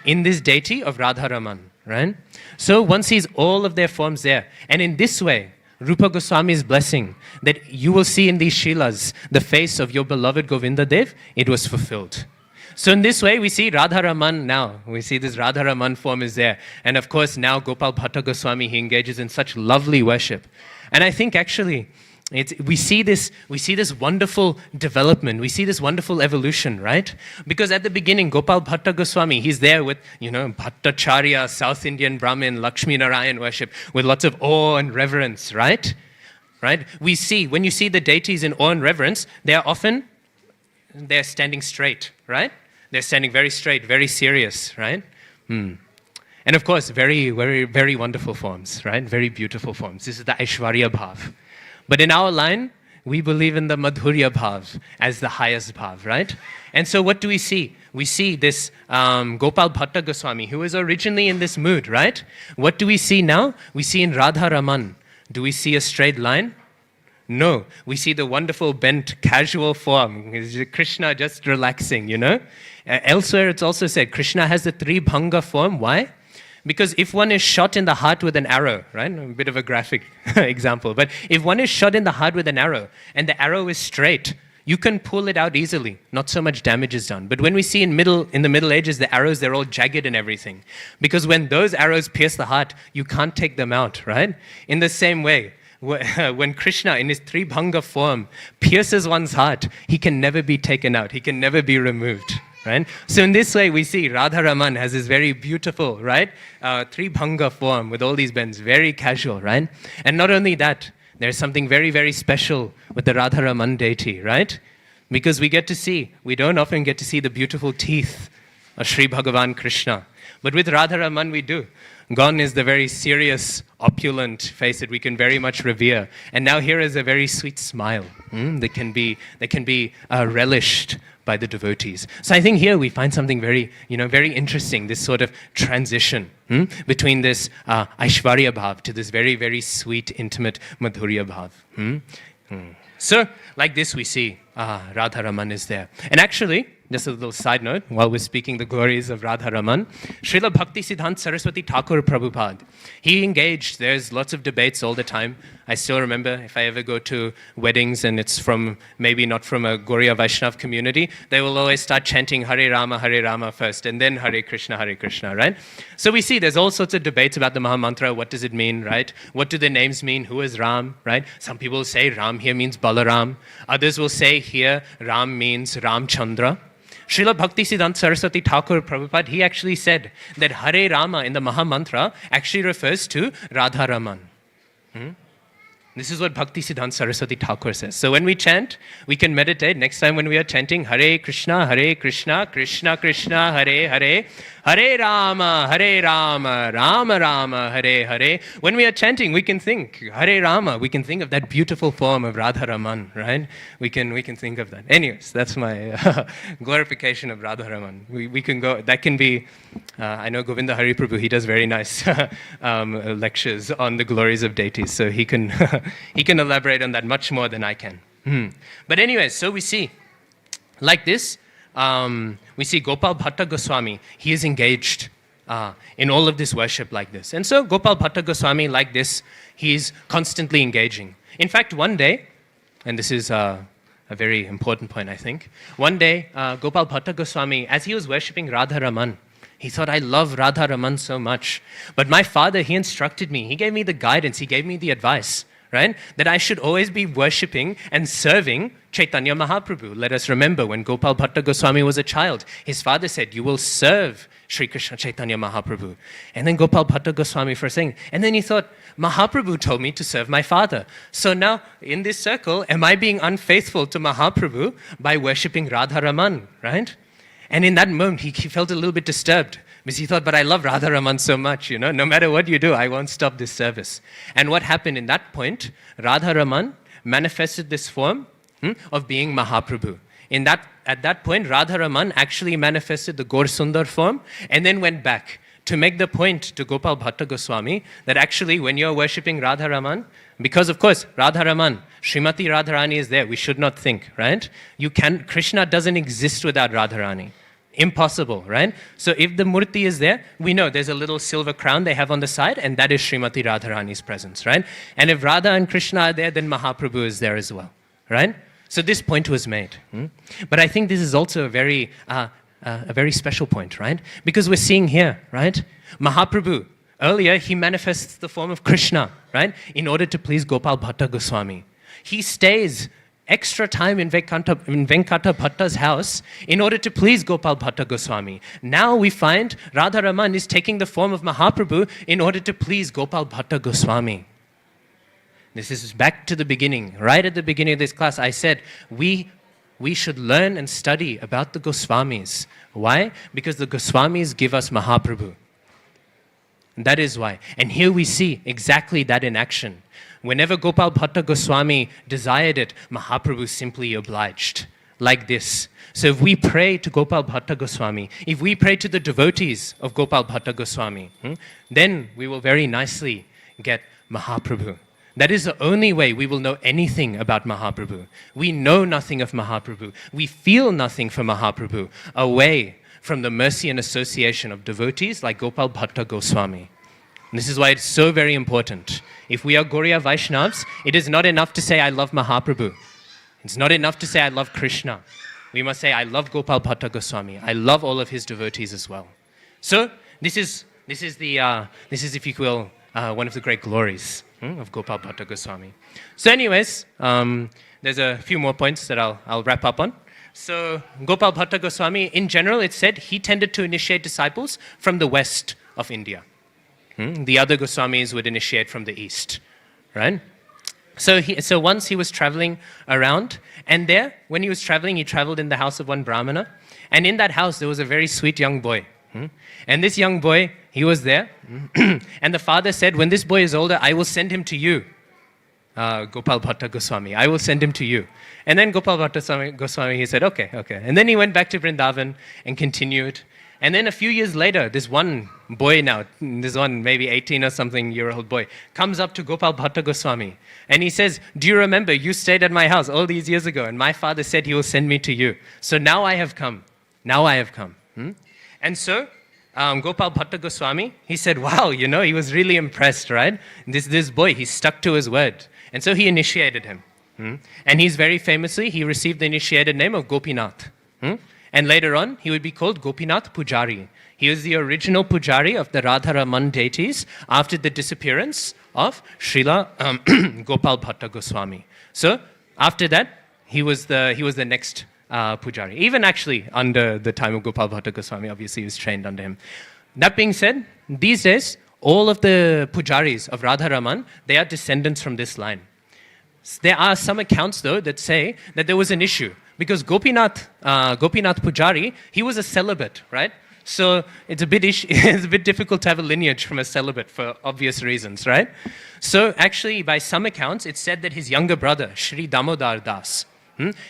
in this deity of Radha Raman, right? So one sees all of their forms there. And in this way, Rupa Goswami's blessing that you will see in these Shilas the face of your beloved Govinda Dev, it was fulfilled. So in this way, we see Radha Raman now. We see this Radha Raman form is there. And of course, now Gopal Bhatta Goswami, he engages in such lovely worship. And I think actually, we see this wonderful development. We see this wonderful evolution, right? Because at the beginning, Gopal Bhatta Goswami, he's there with, Bhattacharya, South Indian Brahmin, Lakshmi Narayan worship, with lots of awe and reverence, right? Right? We see, when you see the deities in awe and reverence, they're standing straight, right? They're standing very straight, very serious, right? And of course, very, very, very wonderful forms, right? Very beautiful forms. This is the Aishwarya Bhav. But in our line, we believe in the Madhurya Bhav as the highest Bhav, right? And so what do we see? We see this Gopal Bhatta Goswami, who was originally in this mood, right? What do we see now? We see in Radha Raman. Do we see a straight line? No, we see the wonderful bent, casual form. Krishna just relaxing, Elsewhere it's also said, Krishna has the three bhanga form. Why? Because if one is shot in the heart with an arrow, right? A bit of a graphic example. But if one is shot in the heart with an arrow, and the arrow is straight, you can pull it out easily. Not so much damage is done. But when we see in the Middle Ages, the arrows, they're all jagged and everything. Because when those arrows pierce the heart, you can't take them out, right? In the same way, when Krishna in his three bhanga form pierces one's heart, he can never be taken out. He can never be removed, right? So in this way, we see Radha Raman has this very beautiful, right? Three bhanga form with all these bends, very casual, right? And not only that, there's something very, very special with the Radha Raman deity, right? Because we don't often get to see the beautiful teeth of Sri Bhagavan Krishna. But with Radha Raman, we do. Gone is the very serious, opulent face that we can very much revere. And now here is a very sweet smile that can be relished by the devotees. So I think here we find something very, very interesting, this sort of transition between this Aishwarya Bhav to this very, very sweet, intimate Madhurya Bhav. So like this we see Radha Raman is there. And actually, just a little side note, while we're speaking the glories of Radha Raman, Srila Bhakti Siddhanta Saraswati Thakur Prabhupada, he engaged, there's lots of debates all the time. I still remember if I ever go to weddings and it's maybe not from a Gauriya Vaishnav community, they will always start chanting Hare Rama first and then Hare Krishna, right? So we see there's all sorts of debates about the Mahamantra, what does it mean, right? What do the names mean, who is Ram, right? Some people say Ram here means Balaram. Others will say here Ram means Ramchandra. Srila Bhakti Siddhanta Saraswati Thakur Prabhupada, he actually said that Hare Rama in the Mahamantra actually refers to Radha Raman. This is what Bhakti Siddhanta Saraswati Thakur says. So when we chant, we can meditate. Next time when we are chanting Hare Krishna, Krishna Krishna, Hare Hare, Hare Rama, Rama Rama, Hare Hare. When we are chanting, we can think Hare Rama. We can think of that beautiful form of Radha Raman, right? We can think of that. Anyways, that's my glorification of Radha Raman. We can go. That can be. I know Govinda Hari Prabhu. He does very nice lectures on the glories of deities. So he can elaborate on that much more than I can. But anyways, so we see like this. We see Gopal Bhatta Goswami, he is engaged in all of this worship like this. And so Gopal Bhatta Goswami, like this, he is constantly engaging. In fact, one day, and this is a very important point, I think, one day Gopal Bhatta Goswami, as he was worshipping Radha Raman, He thought, I love Radha Raman so much. But my father, he instructed me. He gave me the guidance. He gave me the advice, right? That I should always be worshipping and serving Chaitanya Mahaprabhu. Let us remember when Gopal Bhatta Goswami was a child, his father said, you will serve Sri Krishna Chaitanya Mahaprabhu. And then Gopal Bhatta Goswami first saying, and then he thought, Mahaprabhu told me to serve my father. So now, in this circle, am I being unfaithful to Mahaprabhu by worshipping Radha Raman, right? And in that moment, he felt a little bit disturbed because he thought, but I love Radha Raman so much, no matter what you do, I won't stop this service. And what happened in that point, Radha Raman manifested this form of being Mahaprabhu. At that point, Radha Raman actually manifested the Gaur Sundar form and then went back to make the point to Gopal Bhatta Goswami that actually when you're worshipping Radha Raman, because of course, Radha Raman, Srimati Radharani is there, we should not think, right? Krishna doesn't exist without Radharani. Impossible, right? So if the murti is there, we know there's a little silver crown they have on the side, and that is Srimati Radharani's presence, right? And if Radha and Krishna are there, then Mahaprabhu is there as well, right? So this point was made. But I think this is also a very special point, right? Because we're seeing here, right? Mahaprabhu, earlier he manifests the form of Krishna, right? In order to please Gopal Bhatta Goswami. He stays extra time in Venkata Bhatta's house in order to please Gopal Bhatta Goswami. Now we find Radha Raman is taking the form of Mahaprabhu in order to please Gopal Bhatta Goswami. This is back to the beginning. Right at the beginning of this class, I said we should learn and study about the Goswamis. Why? Because the Goswamis give us Mahaprabhu. That is why. And here we see exactly that in action. Whenever Gopal Bhatta Goswami desired it, Mahaprabhu simply obliged, like this. So if we pray to Gopal Bhatta Goswami, if we pray to the devotees of Gopal Bhatta Goswami, then we will very nicely get Mahaprabhu. That is the only way we will know anything about Mahaprabhu. We know nothing of Mahaprabhu. We feel nothing for Mahaprabhu away from the mercy and association of devotees like Gopal Bhatta Goswami. And this is why it's so very important. If we are Gauriya Vaishnavas, it is not enough to say, I love Mahaprabhu. It's not enough to say, I love Krishna. We must say, I love Gopal Bhatta Goswami. I love all of his devotees as well. So, this is, if you will, one of the great glories of Gopal Bhatta Goswami. So anyways, there's a few more points that I'll wrap up on. So, Gopal Bhatta Goswami, in general, it's said he tended to initiate disciples from the west of India. The other Goswamis would initiate from the east, right? So once he was traveling around, and there, when he was traveling, he traveled in the house of one Brahmana, and in that house there was a very sweet young boy. And this young boy, he was there, and the father said, when this boy is older, I will send him to you, Gopal Bhatta Goswami. I will send him to you. And then Gopal Bhatta Goswami, he said, okay. And then he went back to Vrindavan and continued. And then a few years later, this one boy now, this one maybe 18 or something year old boy, comes up to Gopal Bhatta Goswami. And he says, do you remember, you stayed at my house all these years ago, and my father said he will send me to you. So now I have come. And so, Gopal Bhatta Goswami, he said, wow, he was really impressed, right? This boy, he stuck to his word. And so he initiated him. And he's very famously, he received the initiated name of Gopinath. And later on, he would be called Gopinath Pujari. He was the original Pujari of the Radha Raman deities after the disappearance of Srila Gopal Bhatta Goswami. So, after that, he was the next Pujari. Even actually, under the time of Gopal Bhatta Goswami, obviously he was trained under him. That being said, these days, all of the Pujaris of Radha Raman, they are descendants from this line. There are some accounts, though, that say that there was an issue. Because Gopinath Pujari, he was a celibate, right? So it's a bit difficult to have a lineage from a celibate for obvious reasons, right? So actually, by some accounts, it's said that his younger brother, Shri Damodar Das,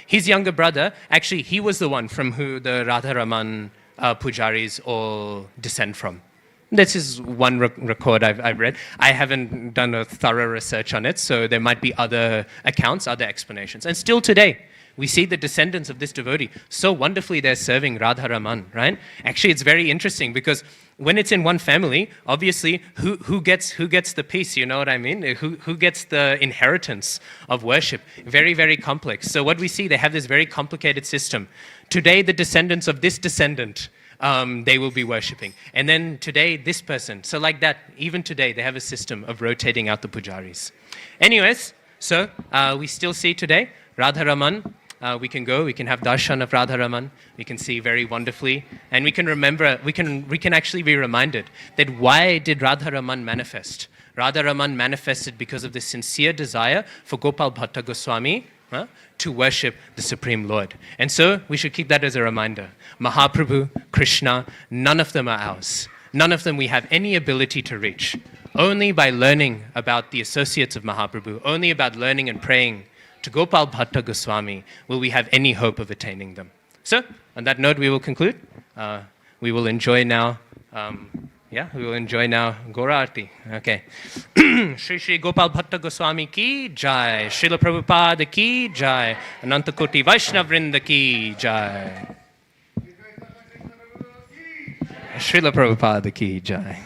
his younger brother, actually, he was the one from who the Radha Raman Pujaris all descend from. This is one record I've read. I haven't done a thorough research on it, so there might be other accounts, other explanations. And still today, we see the descendants of this devotee. So wonderfully they're serving Radha Raman, right? Actually, it's very interesting because when it's in one family, obviously, who gets the piece, you know what I mean? Who gets the inheritance of worship? Very, very complex. So what we see, they have this very complicated system. Today, the descendants of this descendant they will be worshipping. And then today, this person. So like that, even today, they have a system of rotating out the pujaris. Anyways, so we still see today Radharaman. We can go, we can have darshan of Radharaman, we can see very wonderfully, and we can remember, we can actually be reminded that why did Radharaman manifest? Radharaman manifested because of the sincere desire for Gopal Bhatta Goswami to worship the Supreme Lord. And so we should keep that as a reminder. Mahaprabhu, Krishna, none of them are ours. None of them we have any ability to reach. Only by learning about the associates of Mahaprabhu, only about learning and praying to Gopal Bhatta Goswami will we have any hope of attaining them. So, on that note, we will conclude. We will enjoy now, we will enjoy now Gora Arti. Okay. Shri Shri Gopal Bhatta Goswami ki jai. Srila Prabhupada ki jai. Anantakoti Vaishnav Vrinda ki jai. Srila Prabhupada ki jai.